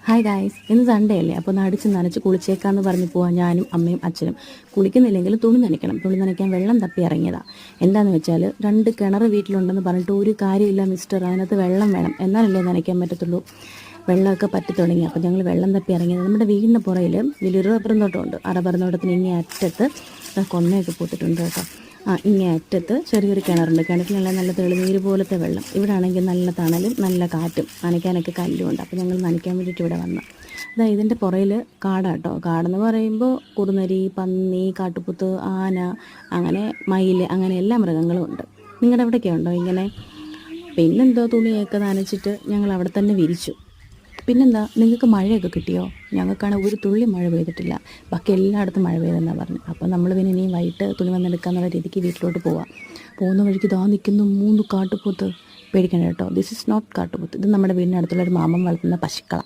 Hi guys, ഇന്ന് Sunday അല്ലേ? അപ്പോൾ നടിച്ച് നനച്ച് കുളിച്ചേക്കാന്ന് പറഞ്ഞ് പോവാൻ ഞാനും അമ്മയും അച്ഛനും. കുളിക്കുന്നില്ലെങ്കിലും തുണി നനയ്ക്കണം. തുണി നനയ്ക്കാൻ വെള്ളം തപ്പി ഇറങ്ങിയതാണ്. എന്താണെന്ന് വെച്ചാൽ 2 കിണർ വീട്ടിലുണ്ടെന്ന് പറഞ്ഞിട്ട് ഒരു കാര്യമില്ല മിസ്റ്റർ. അതിനകത്ത് വെള്ളം വേണം, എന്നാലല്ലേ നനയ്ക്കാൻ പറ്റത്തുള്ളൂ. വെള്ളമൊക്കെ പറ്റി തുടങ്ങി. അപ്പോൾ ഞങ്ങൾ വെള്ളം തപ്പി ഇറങ്ങിയത്. നമ്മുടെ വീടിൻ്റെ പുറയിൽ വലിയൊരു റബ്ബറും തോട്ടമുണ്ട്. ആ റബ്ബറും തോട്ടത്തിന് ഇങ്ങനെ അറ്റത്ത് കൊന്നയൊക്കെ പൂത്തിട്ടുണ്ട് കേട്ടോ. ഇങ്ങേ അറ്റത്ത് ചെറിയൊരു കിണറുണ്ട്. കിണറ്റിലുള്ള നല്ല തെളിനീര് പോലത്തെ വെള്ളം. ഇവിടെ ആണെങ്കിൽ നല്ല തണലും നല്ല കാറ്റും, നനയ്ക്കാനൊക്കെ കല്ലുമുണ്ട്. അപ്പോൾ ഞങ്ങൾ നനയ്ക്കാൻ വേണ്ടിയിട്ട് ഇവിടെ വന്നു. ഇതിൻ്റെ പുറയിൽ കാടാട്ടോ. കാടെന്ന് പറയുമ്പോൾ കുറുനരി, പന്നി, കാട്ടുപോത്ത്, ആന, അങ്ങനെ മയിൽ, അങ്ങനെ എല്ലാ മൃഗങ്ങളും ഉണ്ട്. നിങ്ങളുടെ അവിടെയൊക്കെ ഉണ്ടോ ഇങ്ങനെ? പിന്നെന്തോ തുണിയൊക്കെ നനച്ചിട്ട് ഞങ്ങൾ അവിടെ തന്നെ വിരിച്ചു. പിന്നെന്താ, നിങ്ങൾക്ക് മഴയൊക്കെ കിട്ടിയോ? ഞങ്ങൾക്കാണെങ്കിൽ ഒരു തുള്ളി മഴ പെയ്തിട്ടില്ല. ബാക്കി എല്ലായിടത്തും മഴ പെയ്തെന്നാണ് പറഞ്ഞത്. അപ്പോൾ നമ്മൾ പിന്നെ ഇനിയും വൈകിട്ട് തുണി വന്നെടുക്കാന്നുള്ള രീതിക്ക് വീട്ടിലോട്ട് പോവാം. പോകുന്ന വഴിക്ക് നിൽക്കുന്നു 3 കാട്ടുപോത്ത്. പേടിക്കണം കേട്ടോ, ദിസ് ഇസ് നോട്ട് കാട്ടുപോത്ത്. ഇത് നമ്മുടെ വീടിനടുത്തുള്ള ഒരു മാമൻ വളർത്തുന്ന പശുക്കളാണ്.